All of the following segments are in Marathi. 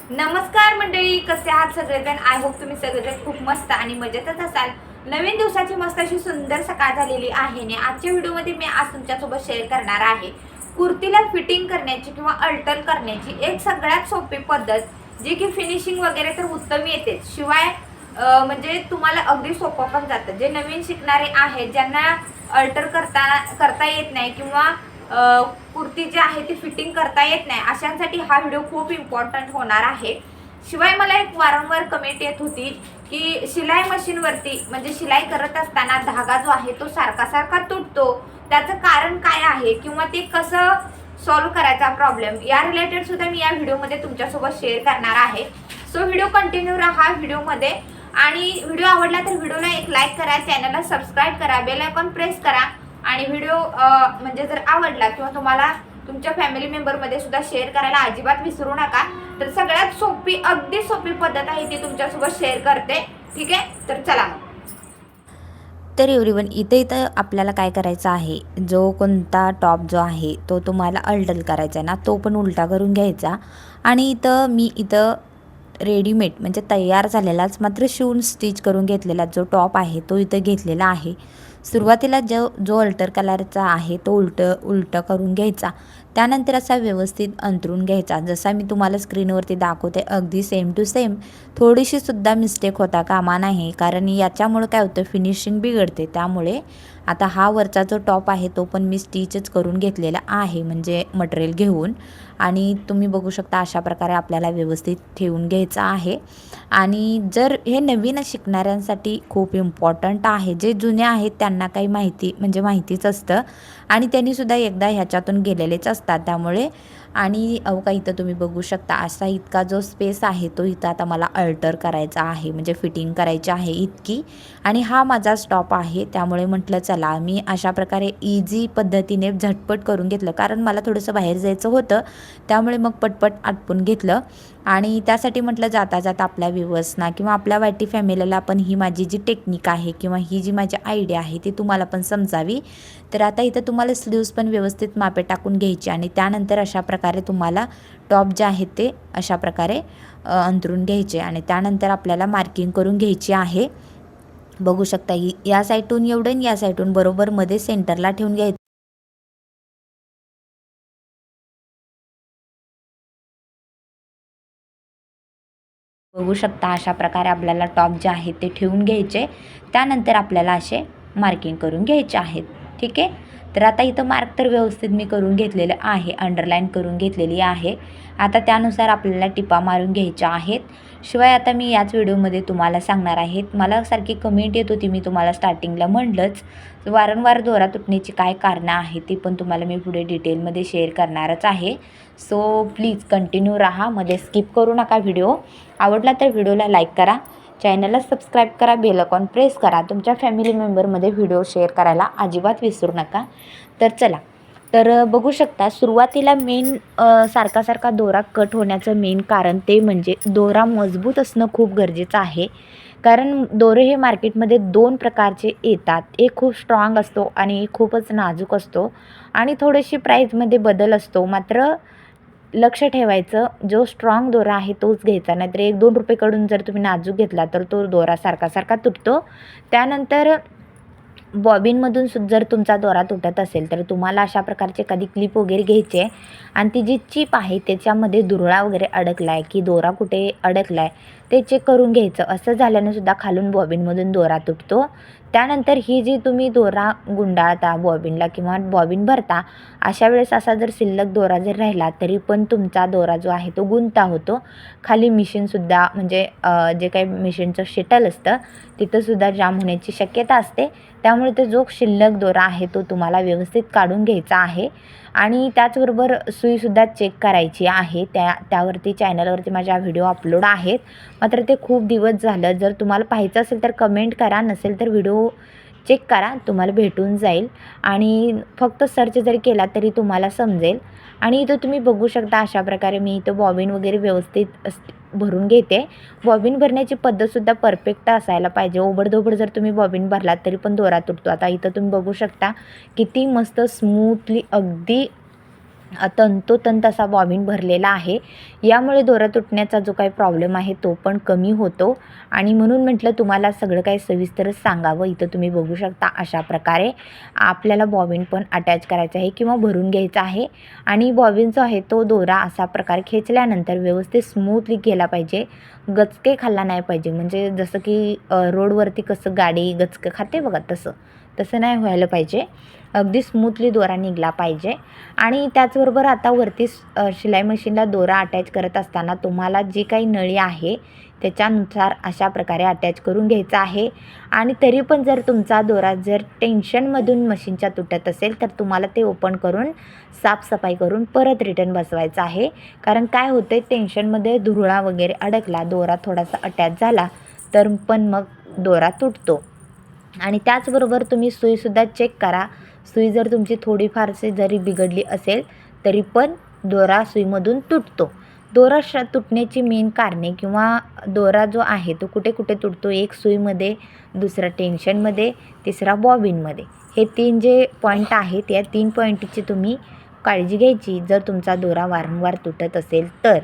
नमस्कार मंडळी, कसे आहात सगळेजण? आय होप तुम्ही सगळेजण खूप मस्त आणि मजेतच असाल. नवीन दिवसाची मस्त अशी सुंदर सकाळ झालेली आहे आणि आजच्या व्हिडिओमध्ये मी आज तुमच्यासोबत शेअर करणार आहे कुर्तीला फिटिंग करण्याची किंवा अल्टर करण्याची एक सगळ्यात सोपी पद्धत, जी की फिनिशिंग वगैरे तर उत्तम येते, शिवाय म्हणजे तुम्हाला अगदी सोपं पण जातं. जे नवीन शिकणारे आहेत, ज्यांना अल्टर करता येत नाही किंवा कुर्ती जी आहे ती फिटिंग करता येत नाही, अशांसाठी हा व्हिडिओ खूप इम्पॉर्टंट होणार आहे. शिवाय मला एक वारंवार कमेंट येत होती की शिलाई मशीनवरती म्हणजे शिलाई करत असताना धागा जो आहे तो सारखा सारखा तुटतो, त्याचं कारण काय आहे किंवा ते कसं सॉल्व्ह करायचा प्रॉब्लेम, या रिलेटेड सुद्धा मी या व्हिडिओमध्ये तुमच्यासोबत शेअर करणार आहे. सो व्हिडिओ कंटिन्यू राहा व्हिडिओमध्ये. आणि व्हिडिओ आवडला तर व्हिडिओला एक लाईक करा, चॅनलला सबस्क्राईब करा, बेल आयकॉन प्रेस करा. आणि व्हिडिओ म्हणजे जर आवडला किंवा तुम्हाला तुमच्या फॅमिली मेंबरमध्ये सुद्धा शेअर करायला अजिबात विसरू नका. तर सगळ्यात सोपी, अगदी सोपी पद्धत आहे ती तुमच्यासोबत शेअर करते. ठीक आहे, तर चला मग. तर एव्हरीवन, इथं आपल्याला काय करायचं आहे, जो कोणता टॉप जो आहे तो तुम्हाला अल्टर करायचा आहे ना, तो पण उलटा करून घ्यायचा. आणि इथं रेडीमेड म्हणजे तयार झालेलाच मात्र शिवून स्टिच करून घेतलेला जो टॉप आहे तो इथं घेतलेला आहे. सुरुवातीला जो अल्टर कलरचा आहे तो उलटं करून घ्यायचा. त्यानंतर असा व्यवस्थित अंथरून घ्यायचा. जसा मी तुम्हाला स्क्रीनवरती दाखवते अगदी सेम टू सेम. थोडीशीसुद्धा मिस्टेक होता कामा नाही, कारण याच्यामुळे काय होतं, फिनिशिंग बिघडते. त्यामुळे आता हा वरचा जो टॉप आहे तो पण मी स्टिचच करून घेतलेला आहे, म्हणजे मटेरियल घेऊन. आणि तुम्ही बघू शकता अशा प्रकारे आपल्याला व्यवस्थित ठेवून घ्यायचं आहे. आणि जर हे नवीन शिकणाऱ्यांसाठी खूप इम्पॉर्टंट आहे. जे जुने आहेत त्यांना काही माहितीच असतं आणि त्यांनीसुद्धा एकदा ह्याच्यातून गेलेलेच असतात. त्यामुळे आणि का इथं तुम्ही बघू शकता असा इतका जो स्पेस आहे तो इथं आता मला अल्टर करायचा आहे, म्हणजे फिटिंग करायची आहे इतकी. आणि हा माझा स्टॉप आहे, त्यामुळे म्हटलं चला मी अशा प्रकारे इझी पद्धतीने झटपट करून घेतलं, कारण मला थोडंसं बाहेर जायचं होतं. त्यामुळे मग पटपट आटपून घेतलं. आणि त्यासाठी म्हटलं जाता जाता आपल्या व्ह्यूअर्सना किंवा आपल्या वायटी फॅमिलीला पण ही माझी जी टेक्निक आहे किंवा ही जी माझी आयडिया आहे ती तुम्हाला पण समजावी. तर आता इथं तुम्हाला स्लीव्स पण व्यवस्थित मापे टाकून घ्यायची आणि त्यानंतर अशा प्रकारे तुम्हाला टॉप जे आहेत ते अशा प्रकारे अंथरून घ्यायचे आणि त्यानंतर आपल्याला मार्किंग करून घ्यायची आहे. बघू शकता या साईडून एवढं आणि या साईडून बरोबर मध्ये सेंटरला ठेवून घ्यायचं. बघू शकता अशा प्रकारे आपल्याला टॉप जे आहेत ते ठेवून घ्यायचे. त्यानंतर आपल्याला असे मार्किंग करून घ्यायचे आहेत. ठीक आहे. तर आता इथं मार्क तर व्यवस्थित मी करून घेतलेलं आहे, अंडरलाईन करून घेतलेली आहे. आता त्यानुसार आपल्याला टिपा मारून घ्यायच्या आहेत. शिवाय आता मी याच व्हिडिओमध्ये तुम्हाला सांगणार आहेत, मला सारखी कमेंट येत होती, मी तुम्हाला स्टार्टिंगला म्हणलंच, वारंवार दोरा तुटण्याची काय कारणं आहेत ती पण तुम्हाला मी पुढे डिटेलमध्ये शेअर करणारच आहे. सो प्लीज कंटिन्यू राहा, मध्ये स्किप करू नका व्हिडिओ. आवडला तर व्हिडिओला लाईक करा, चॅनलला सबस्क्राईब करा, बेल आयकॉन प्रेस करा. तुमच्या फॅमिली मेंबरमध्ये व्हिडिओ शेअर करायला अजिबात विसरू नका. तर चला, तर बघू शकता सुरुवातीला सारखा सारखा दोरा कट होण्याचं मेन कारण ते म्हणजे दोरा मजबूत असणं खूप गरजेचं आहे. कारण दोरे हे मार्केटमध्ये दोन प्रकारचे येतात, एक खूप स्ट्रॉंग असतो आणि एक खूपच नाजूक असतो आणि थोडीशी प्राईजमध्ये बदल असतो. मात्र लक्ष ठेवायचं, जो स्ट्रॉंग दोरा आहे तोच घ्यायचा, नाहीतर ₹1-2 जर तुम्ही नाजूक घेतला तर तो दोरा सारखा सारखा तुटतो. त्यानंतर बॉबिनमधून जर तुमचा दोरा तुटत असेल तर तुम्हाला अशा प्रकारचे कधी क्लिप वगैरे घ्यायचे आणि ती जी चिप आहे त्याच्यामध्ये दुरळा वगैरे अडकला आहे की दोरा कुठे अडकला आहे ते चेक करून घ्यायचं. असं झाल्याने सुद्धा खालून बॉबिनमधून दोरा तुटतो. त्यानंतर ही जी तुम्ही दोरा गुंडाळता बॉबिनला किंवा बॉबिन भरता, अशा वेळेस असा जर शिल्लक दोरा जर राहिला तरी पण तुमचा दोरा जो आहे तो गुंता होतो. खाली मिशीनसुद्धा म्हणजे जे काही मिशीनचं शटल असतं तिथंसुद्धा जाम होण्याची शक्यता असते. त्यामुळे तो जो शिल्लक दोरा आहे तो तुम्हाला व्यवस्थित काढून घ्यायचा आहे. आणि त्याचबरोबर सुईसुद्धा चेक करायची आहे. त्यावरती चॅनलवरती माझ्या व्हिडिओ अपलोड आहेत, मात्र ते खूप दिवस झालं. जर तुम्हाला पाहायचं असेल तर कमेंट करा, नसेल तर व्हिडिओ चेक करा, तुम्हाला भेटून जाईल. आणि फक्त सर्च जरी केला तरी तुम्हाला समजेल. आणि इथं तुम्ही बघू शकता अशा प्रकारे मी इथं बॉबिन वगैरे व्यवस्थित भरून घेते. बॉबिन भरण्याची पद्धतसुद्धा परफेक्ट असायला पाहिजे. ओबडधोबड जर तुम्ही बॉबिन भरलात तरी पण दोरा तुटतो. आता इथं तुम्ही बघू शकता किती मस्त स्मूथली अगदी तंतोतंत असा बॉबिन भरलेला आहे. यामुळे दोरा तुटण्याचा जो काही प्रॉब्लेम आहे तो पण कमी होतो आणि म्हणून म्हटलं तुम्हाला सगळं काही सविस्तरच सांगावं. इथं तुम्ही बघू शकता अशा प्रकारे आपल्याला बॉबिन पण अटॅच करायचं आहे किंवा भरून घ्यायचं आहे आणि बॉबिन जो आहे तो दोरा असा प्रकारे खेचल्यानंतर व्यवस्थित स्मूथली गेला पाहिजे, गचके खाल्ला नाही पाहिजे. म्हणजे जसं की रोडवरती कसं गाडी गचकं खाते बघा तसं नाही व्हायला पाहिजे. अगदी स्मूथली दोरा निघला पाहिजे. आणि त्याचबरोबर आता वरती शिलाई मशीनला दोरा अटॅच करत असताना तुम्हाला जी काही नळी आहे त्याच्यानुसार अशा प्रकारे अटॅच करून घ्यायचा आहे. आणि तरी पण जर तुमचा दोरा जर टेन्शनमधून मशीनच्या तुटत असेल तर तुम्हाला ते ओपन करून साफसफाई करून परत रिटर्न बसवायचं आहे. कारण काय होतं टेन्शनमध्ये धुरळा वगैरे अडकला, दोरा थोडासा अटॅच झाला तर पण मग दोरा तुटतो. आणि त्याचबरोबर तुम्ही सुईसुद्धा चेक करा. सुई जर तुमची थोडीफारशी जरी बिघडली असेल तरी पण दोरा सुईमधून तुटतो. दोरा तुटण्याची मेन कारणे किंवा दोरा जो आहे तो कुठे कुठे तुटतो, एक सुईमध्ये, दुसरा टेन्शनमध्ये, तिसरा बॉबिनमध्ये. हे 3 जे पॉईंट आहेत या 3 पॉईंटची तुम्ही काळजी घ्यायची जर तुमचा दोरा वारंवार तुटत असेल तर.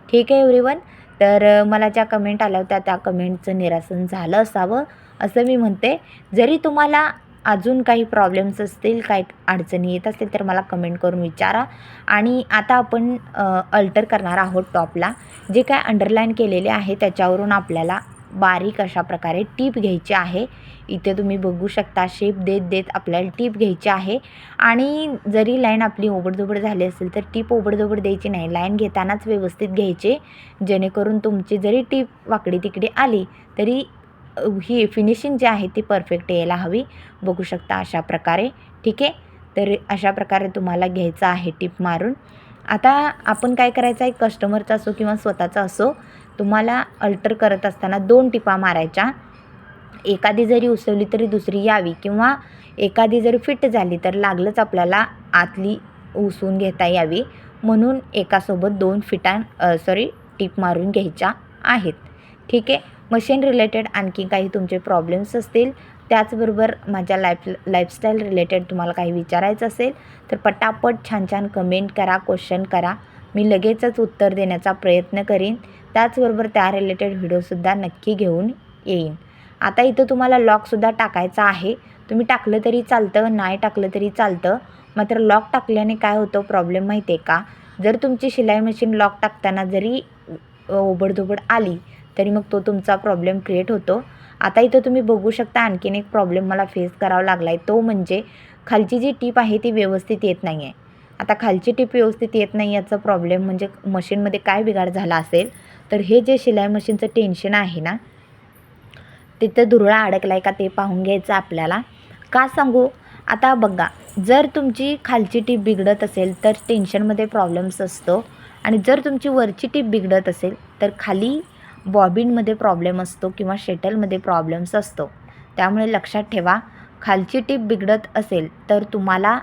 ठीक आहे एव्हरीवन. तर मला ज्या कमेंट आल्या होत्या त्या कमेंटचं निरासन झालं असावं असं मी म्हणते. जरी तुम्हाला अजून काही प्रॉब्लेम्स असतील, काही अडचणी येत असतील तर मला कमेंट करून विचारा. आणि आता आपण अल्टर करणार आहोत टॉपला. जे काय अंडरलाईन केलेले आहे त्याच्यावरून आपल्याला बारीक अशा प्रकारे टीप घ्यायची आहे. इथे तुम्ही बघू शकता शेप देत देत आपल्याला टीप घ्यायची आहे. आणि जरी लाईन आपली ओबडधोबड झाली असेल तर टीप ओबडधोबड द्यायची नाही, लाईन घेतानाच व्यवस्थित घ्यायचे, जेणेकरून तुमची जरी टीप वाकडी तिकडे आली तरी ही फिनिशिंग जी आहे ती परफेक्ट यायला हवी. बघू शकता अशा प्रकारे. ठीक आहे. तर अशा प्रकारे तुम्हाला घ्यायचं आहे टीप मारून. आता आपण काय करायचं आहे, कस्टमरचा असो किंवा स्वतःचा असो, तुम्हाला अल्टर करत असताना 2 टिपा मारायच्या. एखादी जरी उसवली तरी दुसरी यावी किंवा एखादी जरी फिट झाली तर लागलंच आपल्याला आतली उसवून घेता यावी, म्हणून एकासोबत 2 टीप मारून घ्यायच्या आहेत. ठीक आहे. मशीन रिलेटेड आणखी काही तुमचे प्रॉब्लेम्स असतील, त्याचबरोबर माझ्या लाईफस्टाईल रिलेटेड तुम्हाला काही विचारायचं असेल तर पटापट छान छान कमेंट करा, क्वेश्चन करा. मी लगेचच उत्तर देण्याचा प्रयत्न करीन. त्याचबरोबर त्या रिलेटेड व्हिडिओसुद्धा नक्की घेऊन येईन. आता इथं तुम्हाला लॉकसुद्धा टाकायचा आहे. तुम्ही टाकलं तरी चालतं, नाही टाकलं तरी चालतं. मात्र लॉक टाकल्याने काय होतं प्रॉब्लेम माहिती आहे का, जर तुमची शिलाई मशीन लॉक टाकताना जरी ओबडधोबड आली तरी मग तो तुमचा प्रॉब्लेम क्रिएट होतो. आता इथं तुम्ही बघू शकता आणखीन एक प्रॉब्लेम मला फेस करावा लागला आहे, तो म्हणजे खालची जी टीप आहे ती व्यवस्थित येत नाही आहे. आता खालची टीप व्यवस्थित येत नाही याचा प्रॉब्लेम म्हणजे मशीनमध्ये काय बिघाड झाला असेल तर हे जे शिलाई मशीनचं टेन्शन आहे ना, तिथं धुरळा अडकला आहे का ते पाहून घ्यायचं आपल्याला. का सांगू, आता बघा, जर तुमची खालची टीप बिघडत असेल तर टेन्शनमध्ये प्रॉब्लेम्स असतो आणि जर तुमची वरची टीप बिघडत असेल तर खाली बॉबिनमध्ये प्रॉब्लेम असतो किंवा शटलमध्ये प्रॉब्लेम्स असतो. त्यामुळे लक्षात ठेवा, खालची टीप बिघडत असेल तर तुम्हाला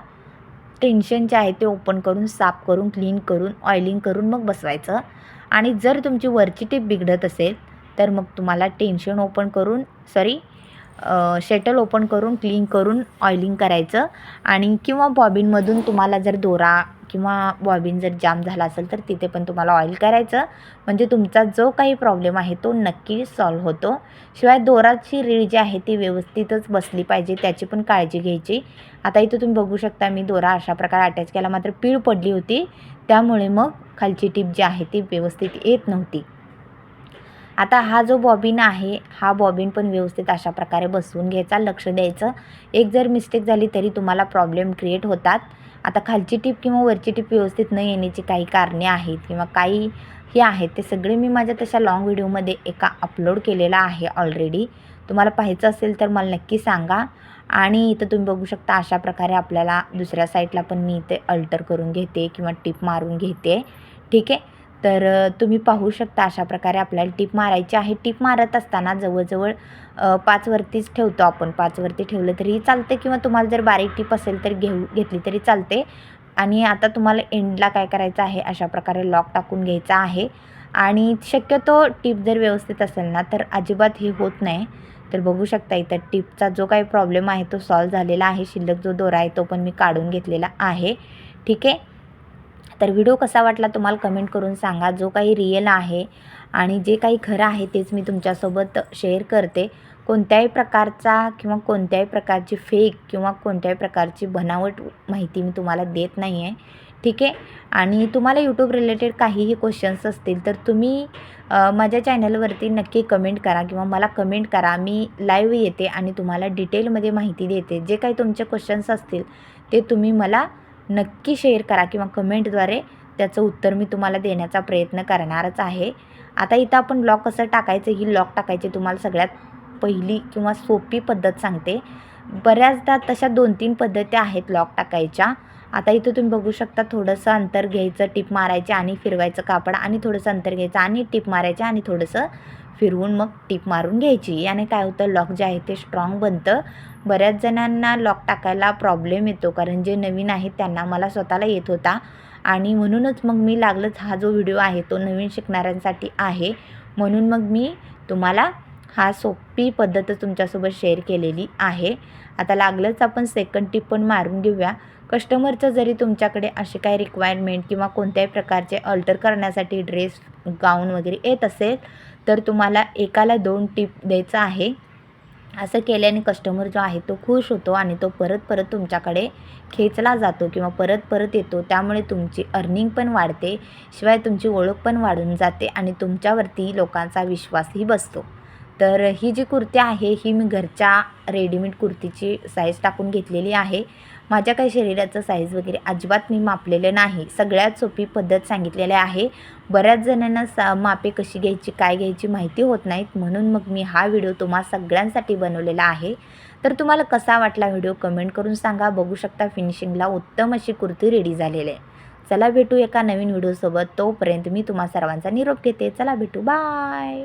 टेन्शन जे आहे ते ओपन करून, साफ करून, क्लीन करून, ऑइलिंग करून मग बसवायचं. आणि जर तुमची वरची टीप बिघडत असेल तर मग तुम्हाला टेन्शन ओपन करून शटल ओपन करून, क्लीन करून, ऑइलिंग करायचं. आणि किंवा बॉबिनमधून तुम्हाला जर दोरा किंवा बॉबिन जर जाम झाला असेल तर तिथे पण तुम्हाला ऑइल करायचं. म्हणजे तुमचा जो काही प्रॉब्लेम आहे तो नक्की सॉल्व्ह होतो. शिवाय दोराची रीळ जी आहे ती व्यवस्थितच बसली पाहिजे, त्याची पण काळजी घ्यायची. आता इथं तुम्ही बघू शकता मी दोरा अशा प्रकारे अटॅच केला, मात्र पीळ पडली होती, त्यामुळे मग खालची टीप जी आहे ती व्यवस्थित येत नव्हती. आता हा जो बॉबिन आहे हा बॉबिन पण व्यवस्थित अशा प्रकारे बसवून घ्यायचा, लक्ष द्यायचं. एक जर मिस्टेक झाली तरी तुम्हाला प्रॉब्लेम क्रिएट होतात. आता खालची टीप किंवा वरची टीप व्यवस्थित न येण्याची काही कारणे आहेत किंवा काही हे आहेत ते सगळे मी माझ्या तशा लाँग व्हिडिओमध्ये एका अपलोड केलेला आहे ऑलरेडी. तुम्हाला पाहायचं असेल तर मला नक्की सांगा. आणि इथं तुम्ही बघू शकता अशा प्रकारे आपल्याला दुसऱ्या साईडला पण मी इथे अल्टर करून घेते किंवा टीप मारून घेते. ठीक आहे. तर तुम्ही पाहू शकता अशा प्रकारे आपल्याला टीप मारायची आहे. टीप मारत असताना जवळजवळ 5 वरतीच ठेवतो आपण. 5 वरती ठेवलं तरी चालते किंवा तुम्हाला जर बारीक टीप असेल तर घेतली तरी चालते. आणि आता तुम्हाला एंडला काय करायचं आहे, अशा प्रकारे लॉक टाकून घ्यायचा आहे. आणि शक्यतो टीप जर व्यवस्थित असेल ना तर अजिबात हे होत नाही. तर बघू शकता इथं टीपचा जो काही प्रॉब्लेम आहे तो सॉल्व्ह झालेला आहे. शिल्लक जो दोरा आहे तो पण मी काढून घेतलेला आहे. ठीक आहे. तर व्हिडिओ कसा वाटला तुम्हाला कमेंट करून सांगा. जो काही रिअल आहे आणि जे काही खरं आहे तेच मी तुमच्यासोबत शेअर करते. कोणत्याही प्रकारचा किंवा कोणत्याही प्रकारची फेक किंवा कोणत्याही प्रकारची बनावट माहिती मी तुम्हाला देत नाही आहे, ठीक आहे. आणि तुम्हाला यूट्यूब रिलेटेड काहीही क्वेश्चन्स असतील तर तुम्ही माझ्या चॅनलवरती नक्की कमेंट करा किंवा मला कमेंट करा. मी लाईव्ह येते आणि तुम्हाला डिटेलमध्ये माहिती देते. जे काही तुमचे क्वेश्चन्स असतील ते तुम्ही मला नक्की शेअर करा किंवा कमेंटद्वारे त्याचं उत्तर मी तुम्हाला देण्याचा प्रयत्न करणारच आहे. आता इथं आपण लॉक कसं टाकायचं, ही लॉक टाकायची तुम्हाला सगळ्यात पहिली किंवा सोपी पद्धत सांगते. बऱ्याचदा तशा 2-3 पद्धती आहेत लॉक टाकायच्या. आता इथं तुम्ही बघू शकता, थोडंसं अंतर घ्यायचं, टिप मारायचे आणि फिरवायचं कापड आणि थोडंसं अंतर घ्यायचं आणि टिप मारायचे आणि थोडंसं फिरवून मग टिप मारून घ्यायची. याने काय होतं, लॉक जे आहे ते स्ट्रॉंग बनतं. बऱ्याच जणांना लॉक टाकायला प्रॉब्लेम येतो, कारण जे नवीन आहेत त्यांना, मला स्वतःला येत होता आणि म्हणूनच मग मी लागलंच हा जो व्हिडिओ आहे तो नवीन शिकणाऱ्यांसाठी आहे. म्हणून मग मी तुम्हाला हा सोपी पद्धत तुमच्यासोबत शेअर केलेली आहे. आता लागलंच आपण सेकंड टिप पण मारून घेऊया. कस्टमरचं जरी तुमच्याकडे असे काही रिक्वायरमेंट किंवा कोणत्याही प्रकारचे अल्टर करण्यासाठी ड्रेस, गाऊन वगैरे येत असेल तर तुम्हाला एकाला 2 टिप द्यायचं आहे. असं केल्याने कस्टमर जो आहे तो खुश होतो आणि तो परत परत तुमच्याकडे खेचला जातो किंवा परत परत येतो. त्यामुळे तुमची अर्निंग पण वाढते, शिवाय तुमची ओळख पण वाढून जाते आणि तुमच्यावरती लोकांचा विश्वासही बसतो. तर ही जी कुर्ती आहे ही मी घरच्या रेडीमेड कुर्तीची साईज टाकून घेतलेली आहे. माझ्या काही शरीराचं साईज वगैरे अजिबात मी मापलेलं नाही. सगळ्यात सोपी पद्धत सांगितलेली आहे. बऱ्याच जणांना मापे कशी घ्यायची, काय घ्यायची माहिती होत नाहीत, म्हणून मग मी हा व्हिडिओ तुम्हा सगळ्यांसाठी बनवलेला आहे. तर तुम्हाला कसा वाटला व्हिडिओ कमेंट करून सांगा. बघू शकता फिनिशिंगला उत्तम अशी कुर्ती रेडी झालेली आहे. चला भेटू एका नवीन व्हिडिओसोबत. तोपर्यंत मी तुम्हा सर्वांचा निरोप घेते. चला भेटू, बाय.